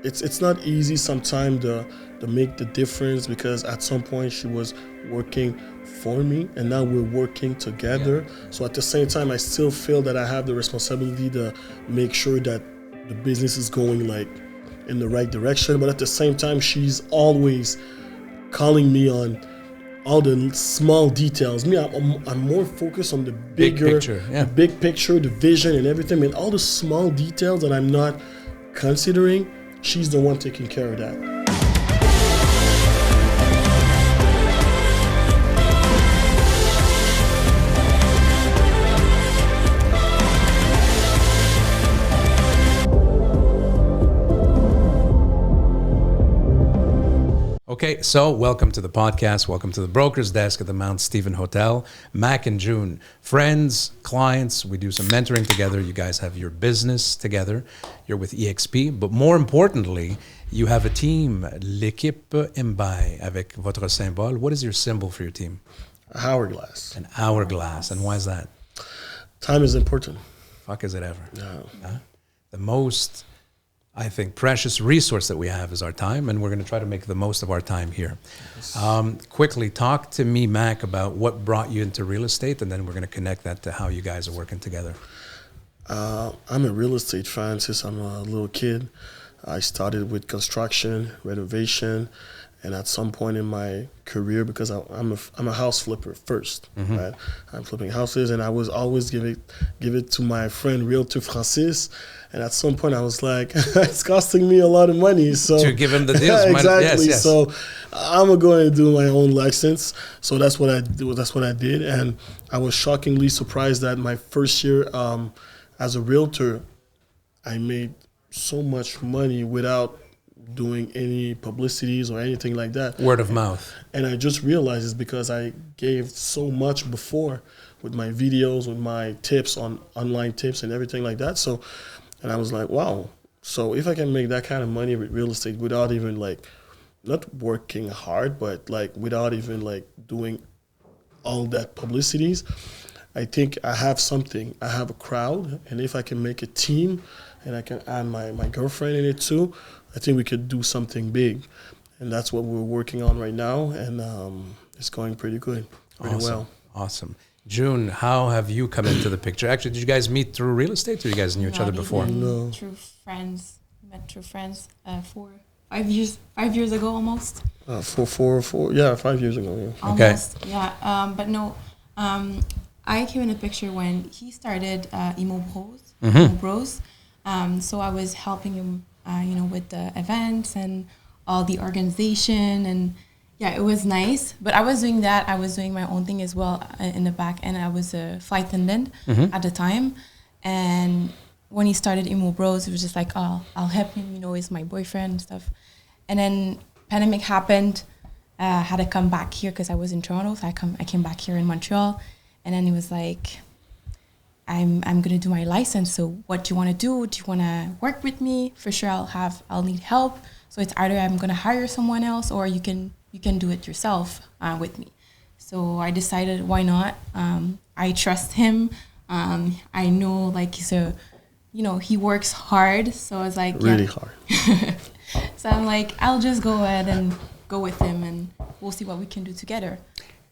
it's not easy sometimes to make the difference, because at some point she was working for me and now we're working together. So at the same time, I still feel that I have the responsibility to make sure that the business is going like in the right direction. But at the same time, she's always calling me on all the small details. Me, I'm more focused on the bigger, the big picture, the vision and everything. And all the small details that I'm not considering, she's the one taking care of that. Okay, so welcome to the podcast. Welcome to the Broker's Desk at the Mount Stephen Hotel. Mac and June, friends, clients, we do some mentoring together. You guys have your business together. You're with EXP, but more importantly, you have a team, l'équipe Mbaye, avec votre symbole. What is your symbol for your team? An hourglass. An hourglass. And why is that? Time is important. Fuck is it ever? No. The most, I think, precious resource that we have is our time, and we're going to try to make the most of our time here. Yes. Quickly, talk to me, Mac, about what brought you into real estate, and then we're going to connect that to how you guys are working together. I'm a real estate fan since I'm a little kid. I started with construction, renovation, and at some point in my career, because I'm a house flipper first, right? I'm flipping houses, and I was always give it to my friend Realtor Francis. And at some point, I was like, it's costing me a lot of money. So to give him the deals, exactly. Yes. So I'm going to do my own license. So that's what I do. That's what I did, and I was shockingly surprised that my first year as a realtor, I made so much money without doing any publicities or anything like that. Word of mouth. And I just realized it's because I gave so much before with my videos, with my tips on online tips and everything like that. So, and I was like, wow. So if I can make that kind of money with real estate without even like, not working hard, but like without even like doing all that publicities, I think I have something. I have a crowd, and if I can make a team and I can add my girlfriend in it too, I think we could do something big. And that's what we're working on right now, and it's going pretty good, pretty well. Awesome. June, how have you come into the picture? Actually, did you guys meet through real estate, or you guys knew each other before? No. Through friends. Met through friends 5 years ago almost. 5 years ago, yeah. Almost, okay. Yeah. But no, I came in the picture when he started Immo Bros. Immo Bros. So I was helping him, with the events and all the organization, and yeah, it was nice. But I was doing that. I was doing my own thing as well in the back, and I was a flight attendant at the time. And when he started Immo Bros, it was just like, oh, I'll help him. He's my boyfriend and stuff. And then pandemic happened. Had to come back here because I was in Toronto, so I came back here in Montreal. And then he was like, I'm gonna do my license. So what do you want to do? Do you want to work with me? For sure, I'll need help. So it's either I'm gonna hire someone else, or you can do it yourself with me. So I decided, why not? I trust him. I know like he works hard. So I was like, really hard. So I'm like, I'll just go ahead and go with him, and we'll see what we can do together.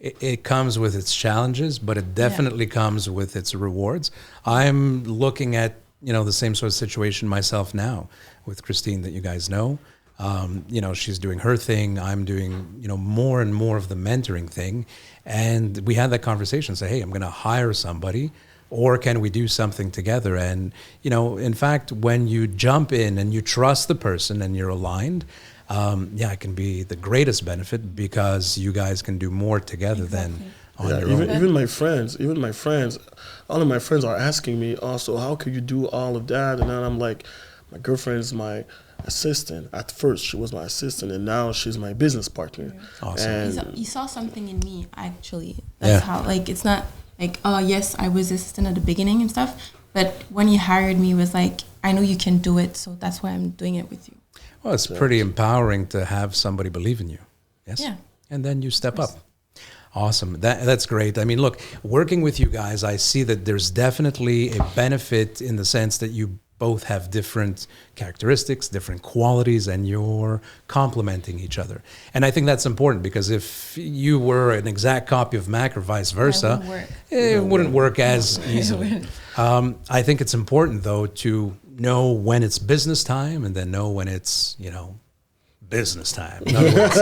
It comes with its challenges, but it definitely comes with its rewards. I'm looking at, the same sort of situation myself now with Christine that you guys know. She's doing her thing. I'm doing, more and more of the mentoring thing. And we had that conversation, say, hey, I'm going to hire somebody, or can we do something together? And, in fact, when you jump in and you trust the person and you're aligned, it can be the greatest benefit, because you guys can do more together than on your own. Even my friends, all of my friends are asking me also, how could you do all of that? And then I'm like, my girlfriend is my assistant. At first, she was my assistant, and now she's my business partner. Yeah. Awesome. And he saw something in me, actually. That's how, it's not like, oh, yes, I was assistant at the beginning and stuff, but when he hired me, it was like, I know you can do it, so that's why I'm doing it with you. Well, it's pretty empowering to have somebody believe in you. Yes. Yeah. And then you step up. Awesome. That's great. I mean, look, working with you guys, I see that there's definitely a benefit in the sense that you both have different characteristics, different qualities, and you're complementing each other. And I think that's important, because if you were an exact copy of Mac or vice versa, it wouldn't work as easily. I think it's important, though, to know when it's business time and then know when it's, business time. In other words,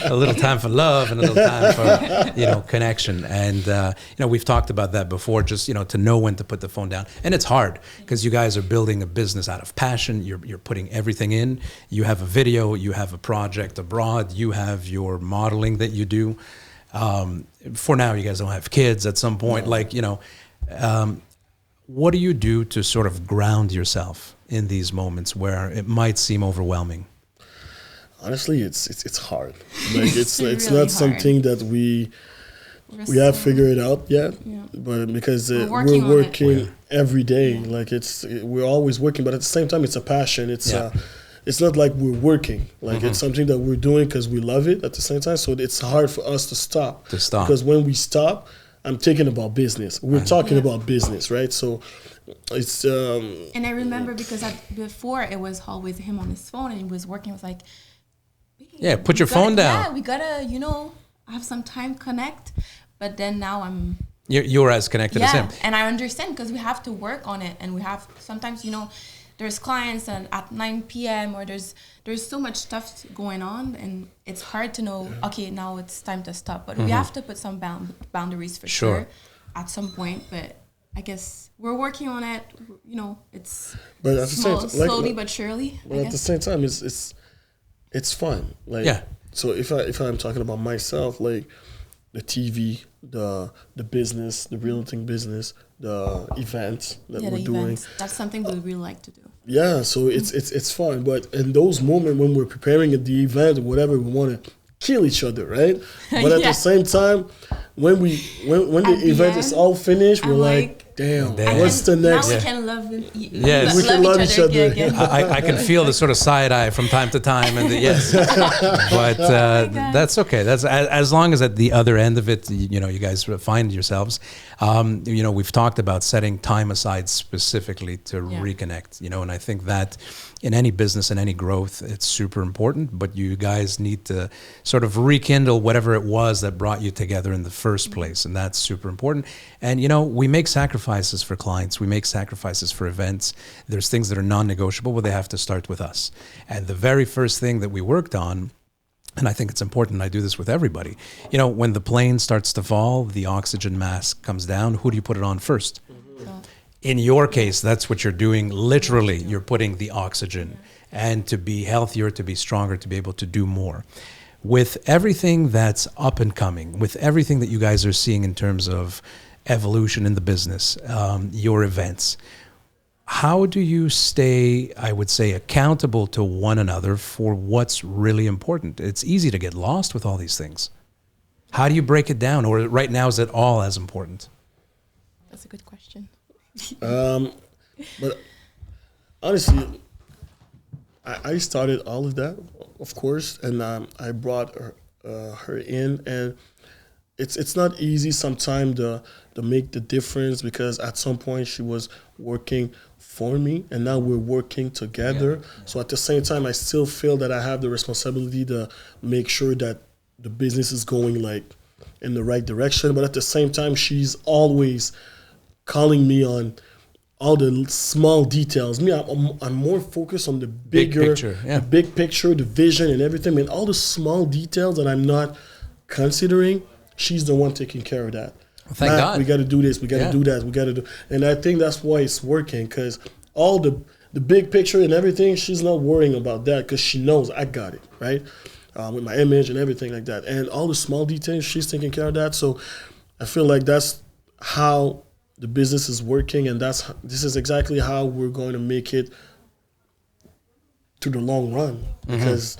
a little time for love and a little time for, connection. And, we've talked about that before, just, to know when to put the phone down. And it's hard, because you guys are building a business out of passion. You're putting everything in. You have a video, you have a project abroad, you have your modeling that you do. For now, you guys don't have kids. At some point, what do you do to sort of ground yourself in these moments where it might seem overwhelming? Honestly, it's hard. Like it's really not hard. Something that we have figured out yet. Yeah. But because we're working every day, like we're always working. But at the same time, it's a passion. It's not like we're working. Like it's something that we're doing because we love it. At the same time, so it's hard for us to stop. Because when we stop, I'm thinking about business. We're talking about business, right? So it's and I remember, because before it was always him on his phone and he was working. I was like, put your phone down. Yeah, we gotta have some time connect. But then now you're as connected as him. And I understand, because we have to work on it, and we have sometimes there's clients and at 9 p.m. or there's so much stuff going on, and it's hard to know, okay, now it's time to stop. But we have to put some boundaries for sure at some point. But I guess we're working on it. It's but at the same time, slowly but surely. But at the same time, it's fun. So if I'm talking about myself, like the TV, the business, the realting business, the events that we're doing. That's something we really like to do. Yeah, so it's fun. But in those moments when we're preparing the event or whatever, we want to kill each other, right? But at the same time, when the event is all finished, we're like, damn, what's the next? Now we can love them. Yes, we can love each other. Again. I can feel the sort of side eye from time to time, and but that's okay. That's as long as at the other end of it, you guys find yourselves. We've talked about setting time aside specifically to reconnect. And I think that in any business and any growth, it's super important. But you guys need to sort of rekindle whatever it was that brought you together in the first place, and that's super important. And we make sacrifices for clients, we make sacrifices for events. There's things that are non-negotiable, but they have to start with us. And the very first thing that we worked on, and I think it's important, I do this with everybody, when the plane starts to fall, the oxygen mask comes down, who do you put it on first? In your case, that's what you're doing. Literally, you're putting the oxygen, and to be healthier, to be stronger, to be able to do more. With everything that's up and coming, with everything that you guys are seeing in terms of evolution in the business, your events, how do you stay, I would say, accountable to one another for what's really important? It's easy to get lost with all these things. How do you break it down? Or right now, is it all as important? That's a good question. But honestly, I started all of that, of course, and I brought her in, and it's not easy sometimes to make the difference, because at some point she was working for me, and now we're working together. So at the same time, I still feel that I have the responsibility to make sure that the business is going in the right direction. But at the same time, she's always calling me on all the small details. Me, I'm more focused on the big picture, the vision and everything, and all the small details that I'm not considering. She's the one taking care of that. Thank God. We got to do this. We got to do that. We got to do, and I think that's why it's working, because all the big picture and everything, she's not worrying about that, because she knows I got it right, with my image and everything like that, and all the small details, she's taking care of that. So I feel like that's how the business is working, and this is exactly how we're going to make it to the long run, because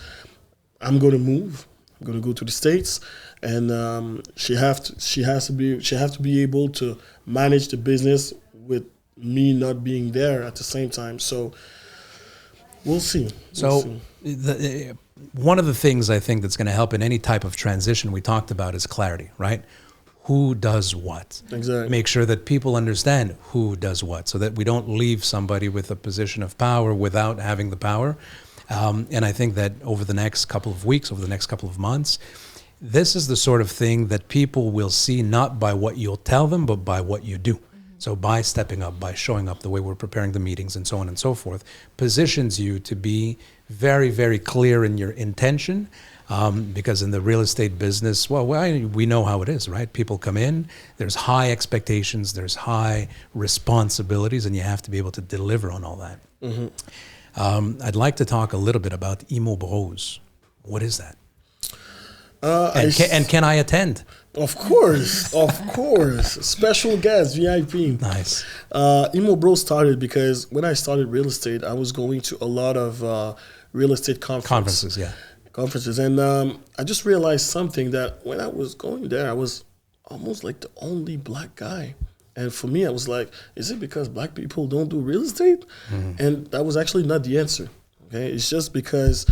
I'm going to move. I'm going to go to the States, and she has to be able to manage the business with me not being there at the same time. So we'll see. One of the things I think that's going to help in any type of transition we talked about is clarity, right? who does what. Exactly. Make sure that people understand who does what, so that we don't leave somebody with a position of power without having the power. And I think that over the next couple of weeks, over the next couple of months, this is the sort of thing that people will see not by what you'll tell them, but by what you do. So by stepping up, by showing up, the way we're preparing the meetings and so on and so forth, positions you to be very, very clear in your intention. Because in the real estate business, well, we know how it is, right? People come in, there's high expectations, there's high responsibilities, and you have to be able to deliver on all that. I'd like to talk a little bit about Immo Bros. What is that? And can I attend? Of course, of course. Special guest, VIP. Nice. Immo Bros started because when I started real estate, I was going to a lot of real estate conferences. And I just realized something, that when I was going there, I was almost like the only black guy. And for me, I was like, is it because black people don't do real estate? And that was actually not the answer. Okay, it's just because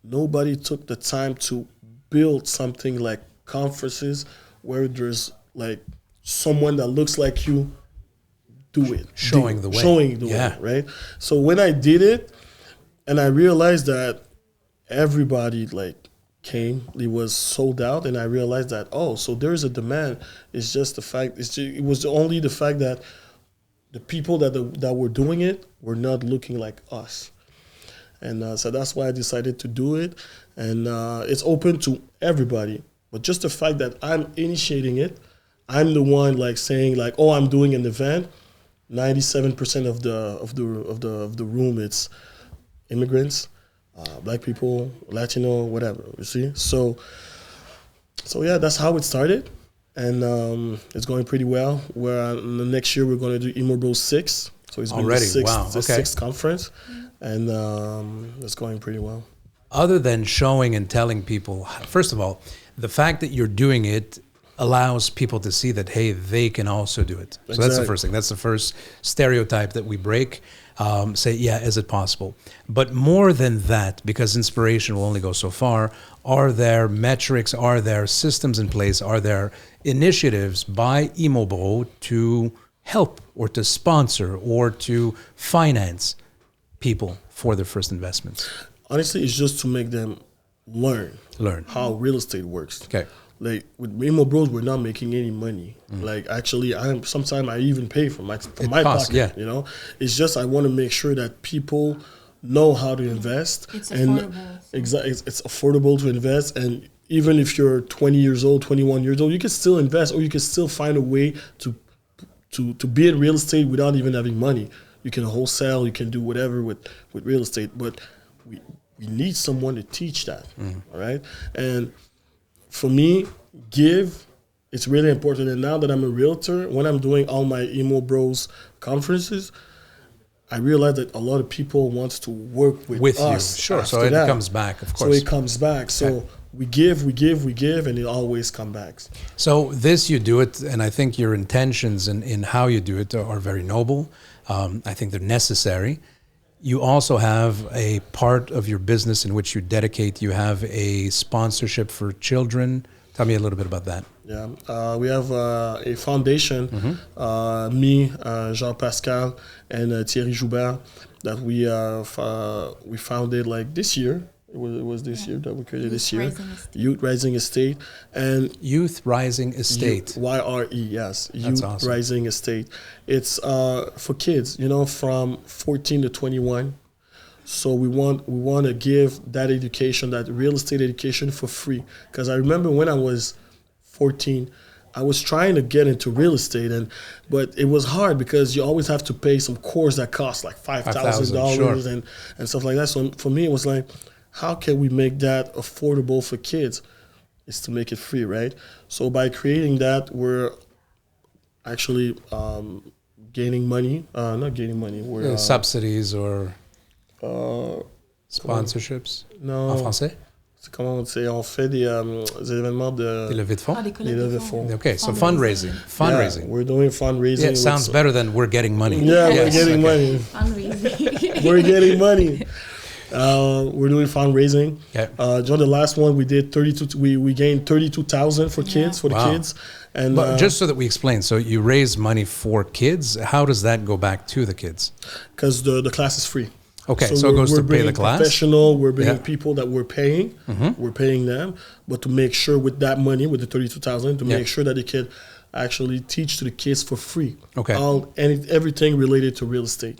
nobody took the time to build something like conferences where there's like someone that looks like you do it. Showing the way, right? So when I did it, and I realized that everybody like came, it was sold out, and I realized that, oh, so there is a demand. It's just the fact, it was only the fact that the people that were doing it were not looking like us. And so that's why I decided to do it. And it's open to everybody. But just the fact that I'm initiating it, I'm the one like saying like, oh, I'm doing an event. 97% of the room, it's immigrants, black people, Latino, whatever. You see, so yeah, that's how it started, and it's going pretty well. Where the next year we're going to do Immo Bros 6. So it's been already the sixth conference, and it's going pretty well. Other than showing and telling people, first of all, the fact that you're doing it allows people to see that, hey, they can also do it. So that's the first thing. That's the first stereotype that we break. Say, yeah, is it possible? But more than that, because inspiration will only go so far, are there metrics, are there systems in place, are there initiatives by Immo Bros to help or to sponsor or to finance people for their first investments? Honestly, it's just to make them learn how real estate works. Okay. Like with Immo Bros, we're not making any money. Like actually, sometimes I even pay from my pocket. Yeah. You know, it's just I want to make sure that people know how to invest. It's and affordable. Exactly, it's affordable to invest. And even if you're 20 years old, 21 years old, you can still invest, or you can still find a way to be in real estate without even having money. You can wholesale, you can do whatever with real estate, but we need someone to teach that. All right, and for me, it's really important. And now that I'm a realtor, when I'm doing all my Immo Bros conferences, I realize that a lot of people want to work with us. You. Sure, so it comes back, of course. So it comes back. So we give, and it always comes back. So this, you do it, and I think your intentions in how you do it are very noble. I think they're necessary. You also have a part of your business in which you have a sponsorship for children. Tell me a little bit about that. Yeah, we have a foundation, me, Jean-Pascal, and Thierry Joubert, that we founded like this year. It was this year that we created this year. Youth Rising Estate. And Youth Rising Estate. YRE, yes. That's Youth awesome. Rising Estate. It's for kids, from 14 to 21. So we want to give that education, that real estate education, for free. Because I remember when I was 14, I was trying to get into real estate, but it was hard because you always have to pay some course that costs like $5,000 and stuff like that. So for me, it was like, how can we make that affordable for kids? It's to make it free, right? So by creating that, we're actually gaining money. Not gaining money. We're subsidies or sponsorships. Non. En français? Comment on dit? On fait des événements de... Des levées de fonds? Des levées de fonds. Okay, so fundraising. Yeah, we're doing fundraising. Yeah, it sounds better than we're getting money. Yeah, we're getting money. Fundraising. We're getting money. We're doing fundraising. Okay. John, the last one we did 32. We gained 32,000 for kids for the kids. And but just so that we explain, so you raise money for kids. How does that go back to the kids? Because the class is free. Okay, so it goes to pay the class. Professional, we're bringing people that we're paying. We're paying them, but to make sure with that money, with the 32,000, to make sure that they can actually teach to the kids for free. Okay. Everything related to real estate,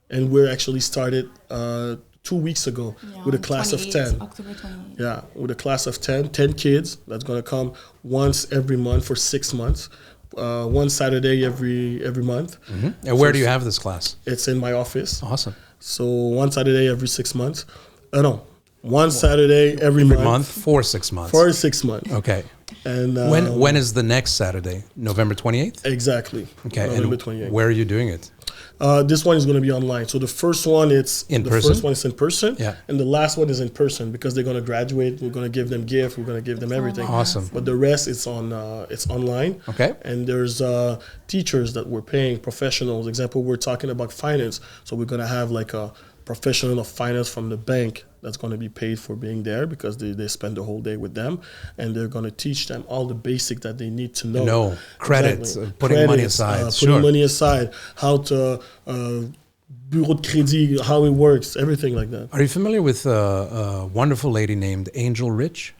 and we're actually started 2 weeks ago with a class of 10. October 28th. Yeah, with a class of 10 kids that's going to come once every month for 6 months, one Saturday every month. And where do you have this class? It's in my office. Awesome. So one Saturday every 6 months. One Saturday every month. For 6 months. For 6 months. Okay. And when is the next Saturday? November 28th? Exactly. Okay. November and 28th. Where are you doing it? This one is going to be online. So the first one it's in the person. First one is in person, and the last one is in person because they're going to graduate. We're going to give them gift. We're going to give them everything. Awesome. But the rest it's online. Okay. And there's teachers that we're paying, professionals. Example, we're talking about finance, so we're going to have like a professional of finance from the bank that's going to be paid for being there because they spend the whole day with them, and they're going to teach them all the basics that they need to know. Credits, putting money aside. Putting money aside, how to bureau de crédit, how it works, everything like that. Are you familiar with a wonderful lady named Angel Rich?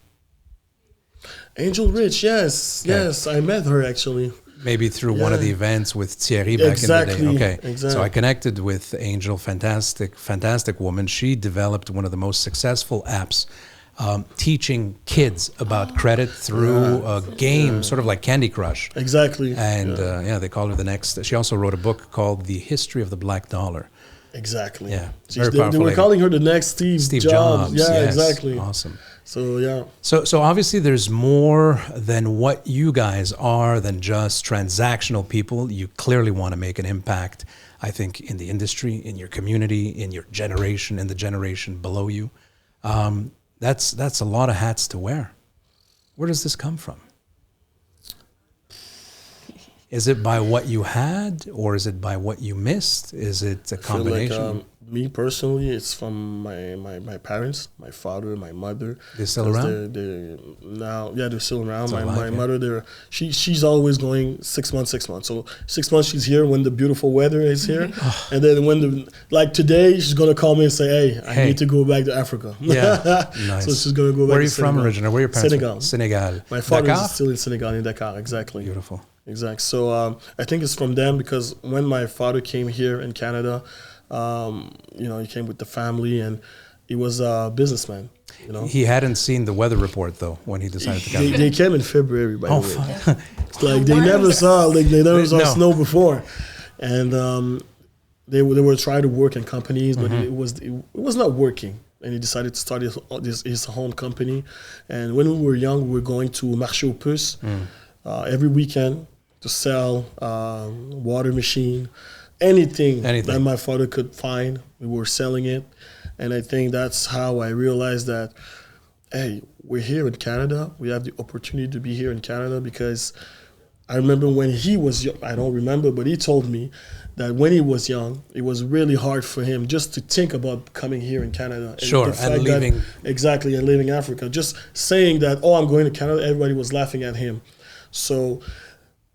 Angel Rich, yes. Okay. Yes, I met her actually. Maybe through one of the events with Thierry back in the day. Okay. Exactly. So I connected with Angel, fantastic woman. She developed one of the most successful apps teaching kids about credit through a game, sort of like Candy Crush. Exactly. And they called her the next. She also wrote a book called The History of the Black Dollar. Exactly. Yeah. They were calling her the next Steve Jobs. Yeah, yes. exactly. Awesome. So yeah. So obviously there's more than what you guys are than just transactional people. You clearly want to make an impact, I think, in the industry, in your community, in your generation, in the generation below you. That's a lot of hats to wear. Where does this come from? Is it by what you had, or is it by what you missed? Is it a combination? I feel like, me personally, it's from my parents, my father, my mother. They're still around? They're still around. My mother, she's always going 6 months. So 6 months she's here when the beautiful weather is here, and then when today she's gonna call me and say, "Hey, I need to go back to Africa." Yeah, nice. So she's gonna go back. Where are you from originally? Where are your parents? Senegal. My father is still in Senegal, in Dakar. Exactly. Beautiful. Exactly. So I think it's from them because when my father came here in Canada, he came with the family and he was a businessman. He hadn't seen the weather report though when he decided to come. They came in February, by the way. It's like they never saw snow before, and they were trying to work in companies, but it was not working. And he decided to start his own company. And when we were young, we were going to Marché aux Puces every weekend to sell water machine, anything that my father could find. We were selling it. And I think that's how I realized that, hey, we're here in Canada. We have the opportunity to be here in Canada because I remember when he was young, I don't remember, but he told me that when he was young, it was really hard for him just to think about coming here in Canada. And leaving. Exactly, and leaving Africa. Just saying that, I'm going to Canada, everybody was laughing at him. So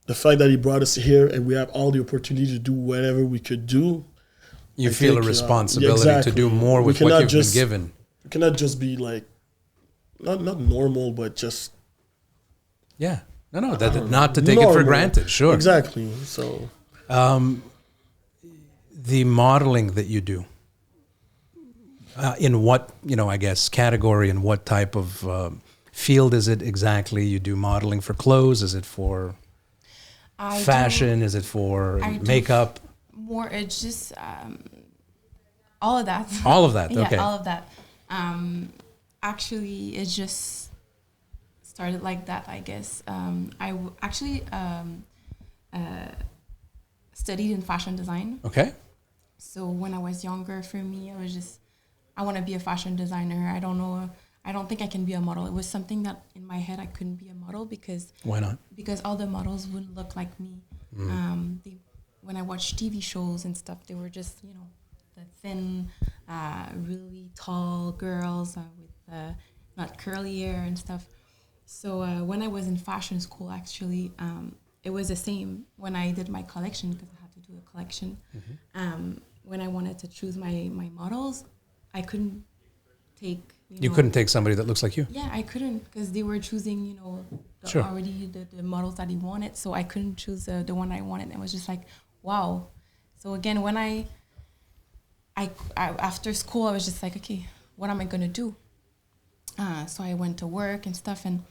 the fact that he brought us here and we have all the opportunity to do whatever we could do. You feel a responsibility to do more with what you've been given. We cannot just be like, not normal, but just... Yeah. No, not to take it for granted, sure. Exactly, so... the modeling that you do, in what, I guess, category and what type of field is it exactly? You do modeling for clothes? Is it for fashion? Is it for makeup? More, it's just all of that. All of that, okay. Yeah, all of that. Actually, it just started like that, I guess. I actually studied in fashion design. Okay. So when I was younger, for me, I want to be a fashion designer. I don't know. I don't think I can be a model. It was something that in my head I couldn't be a model because... Why not? Because all the models wouldn't look like me. When I watched TV shows and stuff, they were just, the thin, really tall girls with not curly hair and stuff. So when I was in fashion school, actually, it was the same when I did my collection, because I had to do a collection. When I wanted to choose my models, I couldn't take... You couldn't take somebody that looks like you? Yeah, I couldn't, because they were choosing, Sure. already the models that he wanted. So I couldn't choose the one I wanted. It was just like, wow. So again, when I after school, I was just like, okay, what am I going to do? So I went to work and stuff, and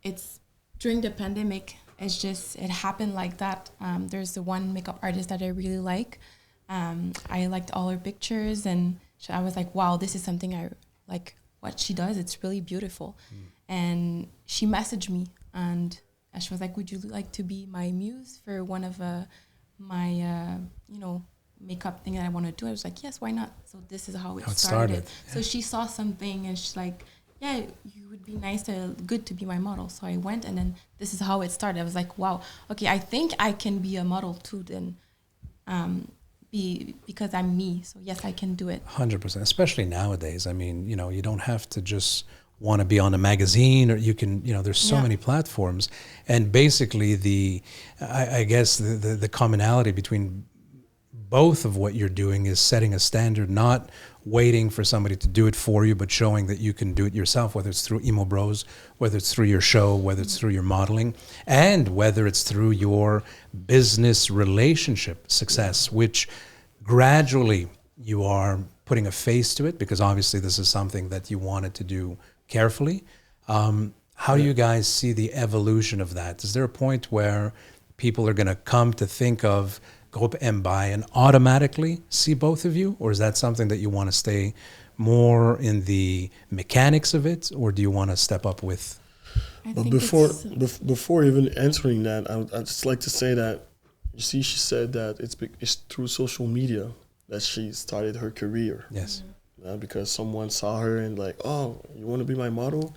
it's during the pandemic, it happened like that. There's the one makeup artist that I really like. I liked all her pictures, and I was like, wow, this is something I like what she does. It's really beautiful. And she messaged me, and she was like, would you like to be my muse for one of my, makeup thing that I want to do? I was like, yes, why not? So this is how it started. Yeah. So she saw something, and she's like, yeah, you would be good to be my model. So I went, and then this is how it started. I was like, wow, okay, I think I can be a model too then, because I'm me. So yes, I can do it. 100%, especially nowadays. I mean, you don't have to just want to be on a magazine, or you can, there's so many platforms. And basically I guess the commonality between both of what you're doing is setting a standard, not waiting for somebody to do it for you, but showing that you can do it yourself, whether it's through Immo Bros, whether it's through your show, whether it's through your modeling, and whether it's through your business relationship success, which gradually you are putting a face to it, because obviously this is something that you wanted to do carefully. How do you guys see the evolution of that? Is there a point where people are going to come to think of Groupe Mbaye and automatically see both of you? Or is that something that you want to stay more in the mechanics of it, or do you want to step up with? But before even answering that, I'd just like to say that, you see, she said that it's through social media that she started her career. Yes. Because someone saw her and like, oh, you want to be my model?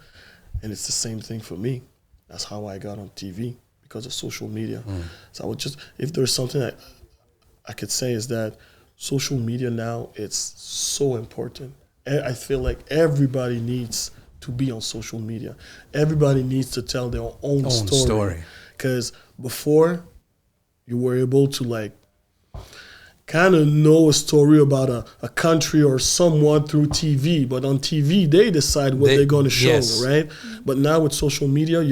And it's the same thing for me. That's how I got on TV, because of social media. So I would just, if there's something that I could say, is that social media now, it's so important. I feel like everybody needs to be on social media. Everybody needs to tell their own story. Because before, you were able to like kind of know a story about a country or someone through TV, but on TV they decide what they're going to show, right? But now with social media,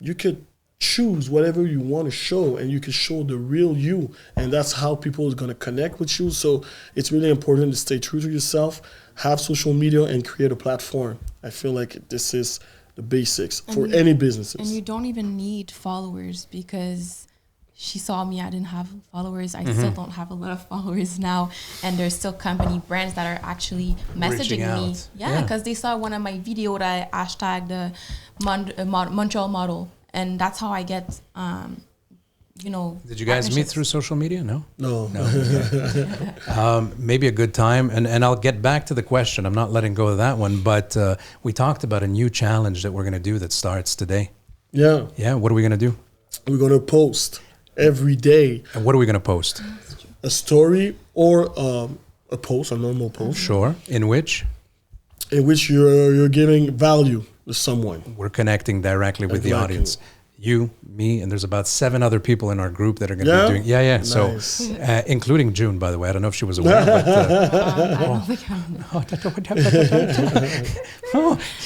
you could choose whatever you want to show, and you can show the real you, and that's how people are going to connect with you. So it's really important to stay true to yourself, have social media, and create a platform. I feel like this is the basics for any businesses. And you don't even need followers, because she saw me, I didn't have followers. I still don't have a lot of followers now. And there's still company brands that are actually messaging me. Yeah, because they saw one of my video that I hashtagged the Montreal model. And that's how I get, Did you guys meet through social media? No. No. Maybe a good time. And I'll get back to the question. I'm not letting go of that one. But we talked about a new challenge that we're going to do that starts today. Yeah. Yeah. What are we going to do? We're going to post every day. And what are we going to post? A story or a post, a normal post. Sure. In which you're giving value to someone. We're connecting directly with the audience. You, me, and there's about 7 other people in our group that are going to be doing. Yeah. Nice. So, including June, by the way. I don't know if she was aware, but.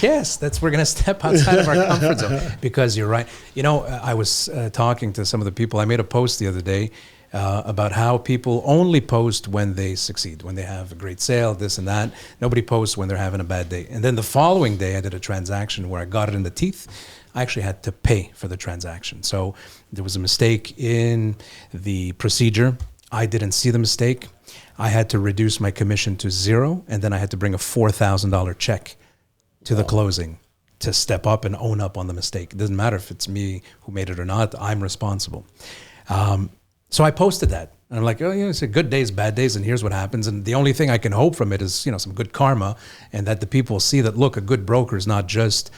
Yes, we're going to step outside of our comfort zone, because you're right. I was talking to some of the people. I made a post the other day about how people only post when they succeed, when they have a great sale, this and that. Nobody posts when they're having a bad day. And then the following day, I did a transaction where I got it in the teeth. I actually had to pay for the transaction. So there was a mistake in the procedure. I didn't see the mistake. I had to reduce my commission to 0, and then I had to bring a $4,000 check to the closing to step up and own up on the mistake. It doesn't matter if it's me who made it or not. I'm responsible. So I posted that. And I'm like, oh, yeah, it's a good days, bad days, and here's what happens. And the only thing I can hope from it is, some good karma, and that the people see that, look, a good broker is not just,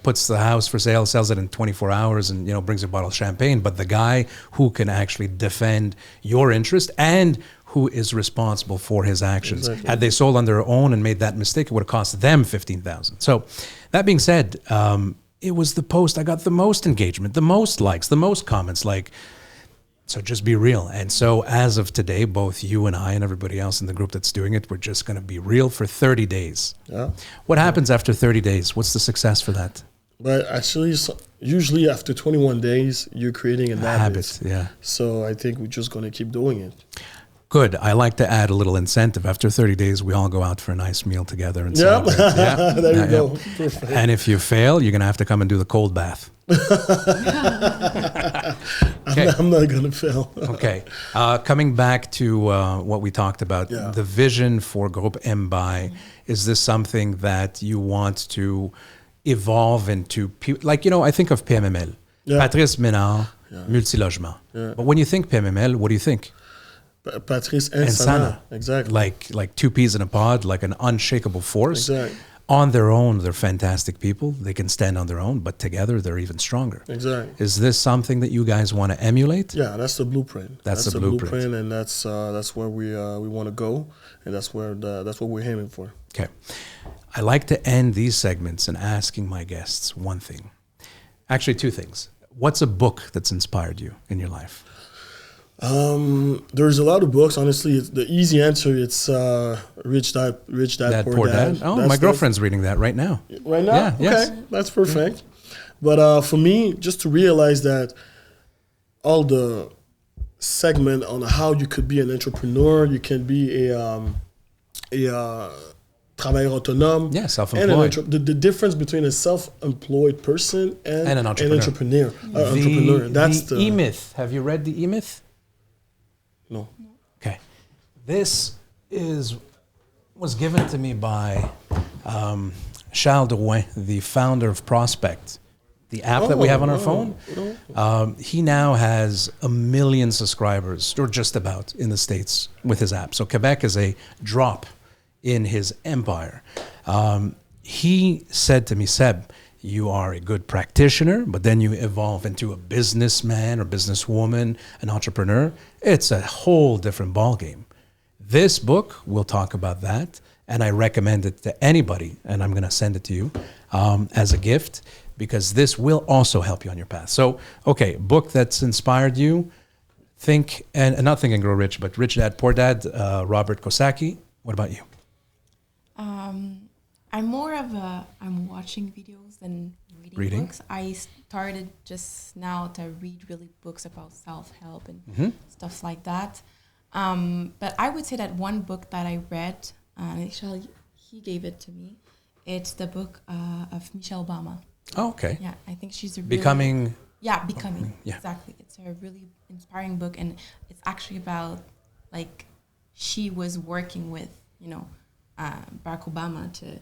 puts the house for sale, sells it in 24 hours and, brings a bottle of champagne, but the guy who can actually defend your interest and who is responsible for his actions. Exactly. Had they sold on their own and made that mistake, it would have cost them $15,000. So that being said, it was the post I got the most engagement, the most likes, the most comments. Like, so just be real. And so as of today, both you and I and everybody else in the group that's doing it, we're just going to be real for 30 days. Yeah. What happens after 30 days? What's the success for that? But actually, usually after 21 days, you're creating a habit. Yeah. So I think we're just going to keep doing it. Good. I like to add a little incentive. After 30 days, we all go out for a nice meal together and celebrate. Yeah. There you go. Perfect. And if you fail, you're going to have to come and do the cold bath. Okay. I'm not going to fail. Okay. Coming back to what we talked about, the vision for Groupe Mbaye, is this something that you want to evolve into? Like, I think of PMML, Patrice Ménard, Multilogement. But when you think PMML, what do you think? Patrice and Sana. Exactly. Like two peas in a pod, like an unshakable force. Exactly. On their own, they're fantastic people. They can stand on their own, but together they're even stronger. Exactly. Is this something that you guys want to emulate? Yeah, that's the blueprint. That's the blueprint, and that's where we want to go, and that's what we're aiming for. Okay. I like to end these segments in asking my guests one thing. Actually, two things. What's a book that's inspired you in your life? There's a lot of books. Honestly, the easy answer it's Rich Dad Poor Dad. Oh, my girlfriend's reading that right now. Right now? Yeah, okay, yes. That's perfect. But for me, just to realize that all the segment on how you could be an entrepreneur, you can be a travailleur autonome. Yeah, self-employed. The difference between a self-employed person and an entrepreneur. Entrepreneur. That's the E-Myth. Have you read the E-Myth? No. Okay. This was given to me by Charles Drouin, the founder of Prospect, the app that we have on our phone. He now has 1 million subscribers, or just about, in the States with his app. So Quebec is a drop in his empire. He said to me, Seb, you are a good practitioner, but then you evolve into a businessman or businesswoman, an entrepreneur. It's a whole different ballgame. This book, we'll talk about that, and I recommend it to anybody, and I'm going to send it to you as a gift, because this will also help you on your path. So, okay, book that's inspired you. Think, and not Think and Grow Rich, but Rich Dad, Poor Dad, Robert Kiyosaki. What about you? I'm more of I'm watching videos than reading books. I started just now to read really books about self-help and stuff like that. But I would say that one book that I read, actually he gave it to me, it's the book of Michelle Obama. Oh, okay. Yeah, I think she's a really... Becoming. Yeah, Becoming. Yeah. Exactly. It's a really inspiring book, and it's actually about, like, she was working with, Barack Obama to...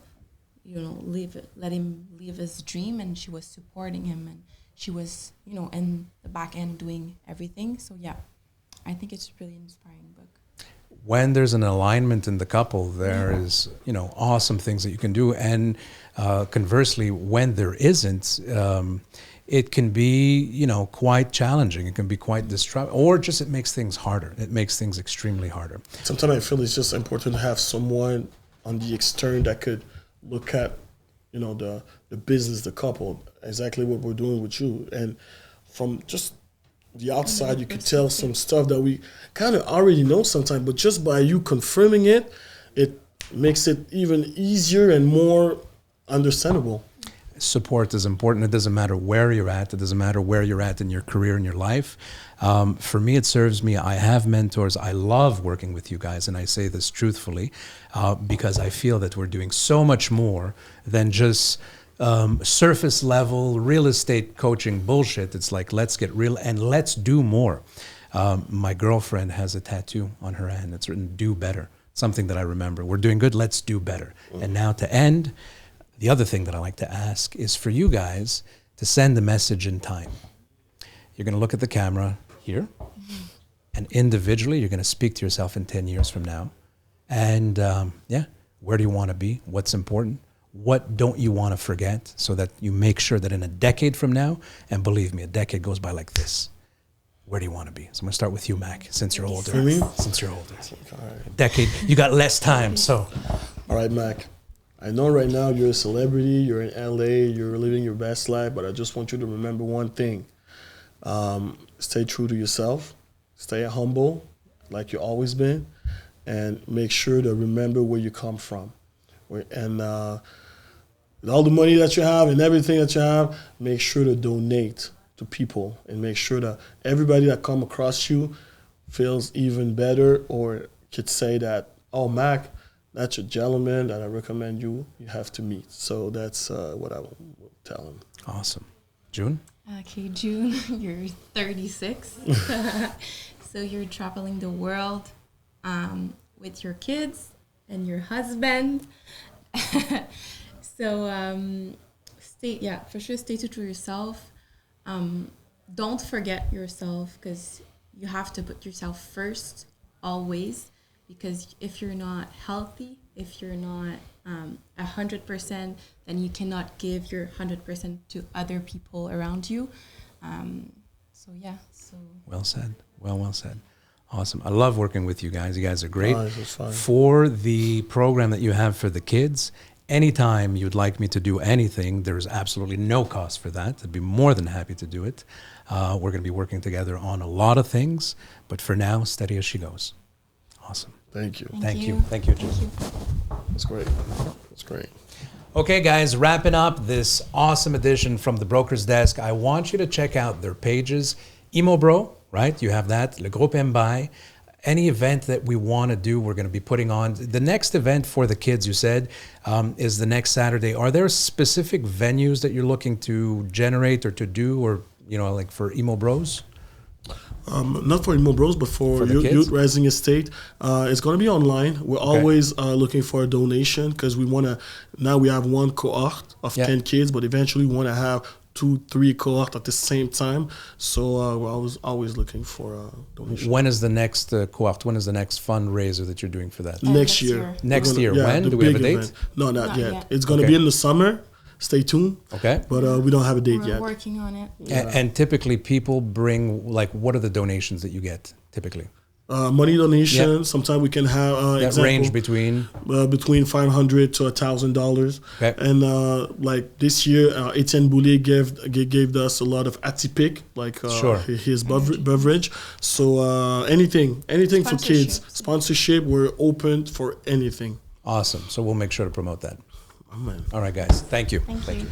let him live his dream, and she was supporting him, and she was, in the back end doing everything. So yeah, I think it's a really inspiring book. When there's an alignment in the couple, there is, awesome things that you can do. And conversely, when there isn't, it can be, quite challenging. It can be quite disruptive, or just it makes things harder. It makes things extremely harder. Sometimes I feel it's just important to have someone on the external that could look at, the business, the couple, exactly what we're doing with you. And from just the outside, you could tell some stuff that we kind of already know sometimes, but just by you confirming it, it makes it even easier and more understandable. Support is important. It doesn't matter where you're at. It doesn't matter where you're at in your career, in your life. For me, it serves me. I have mentors. I love working with you guys, and I say this truthfully because I feel that we're doing so much more than just surface level real estate coaching bullshit. It's like, let's get real and let's do more. My girlfriend has a tattoo on her hand. It's written, do better. Something that I remember. We're doing good. Let's do better. And now to end, the other thing that I like to ask is for you guys to send a message in time. You're going to look at the camera here, and individually, you're going to speak to yourself in 10 years from now. And where do you want to be? What's important? What don't you want to forget, so that you make sure that in a decade from now, and believe me, a decade goes by like this, where do you want to be? So I'm going to start with you, Mac, since you're older. For me? Since you're older. All right. A decade, you got less time, so. All right, Mac. I know right now you're a celebrity, you're in LA, you're living your best life, but I just want you to remember one thing. Stay true to yourself, stay humble like you've always been, and make sure to remember where you come from. And with all the money that you have and everything that you have, make sure to donate to people and make sure that everybody that come across you feels even better or could say that, oh, Mac, that's a gentleman that I recommend you have to meet. So that's what I will tell him. Awesome. June? Okay, June, you're 36. So you're traveling the world with your kids and your husband. So for sure, stay true to yourself. Don't forget yourself, because you have to put yourself first always, because if you're not healthy, if you're not 100%, then you cannot give your 100% to other people around you. Well said. Well said. Awesome. I love working with you guys. You guys are great. Oh, this was fun. For the program that you have for the kids, anytime you'd like me to do anything, there's absolutely no cost for that. I'd be more than happy to do it. We're going to be working together on a lot of things, but for now, steady as she goes. Awesome. Thank you. Thank you. Thank you, June. That's great. That's great. Okay, guys, wrapping up this awesome edition from the Broker's Desk, I want you to check out their pages. Immo Bro, right? You have that. Le Groupe Mbaye. Any event that we want to do, we're going to be putting on. The next event for the kids, you said, is the next Saturday. Are there specific venues that you're looking to generate or to do, or, like for Immo Bros? Not for Immo Bros, but for Youth Rising Estate. It's going to be online. We're always looking for a donation, because we want to, now we have one cohort of 10 kids, but eventually we want to have 2-3 cohorts at the same time. So we're always looking for a donation. When is the next cohort? When is the next fundraiser that you're doing for that? Next year. Next year. When? Do we have a date? Event. No, not yet. It's going to be in the summer. Stay tuned. Okay. But we don't have a date We're yet. working on it. And typically people bring, what are the donations that you get typically? Money donation. Yep. Sometimes we can have that range between $500 to $1,000. Okay. And like this year, Etienne Boulay gave us a lot of atypique, like his beverage. So anything for kids, sponsorship. We're open for anything. Awesome. So we'll make sure to promote that. Amen. All right, guys. Thank you. Thank you.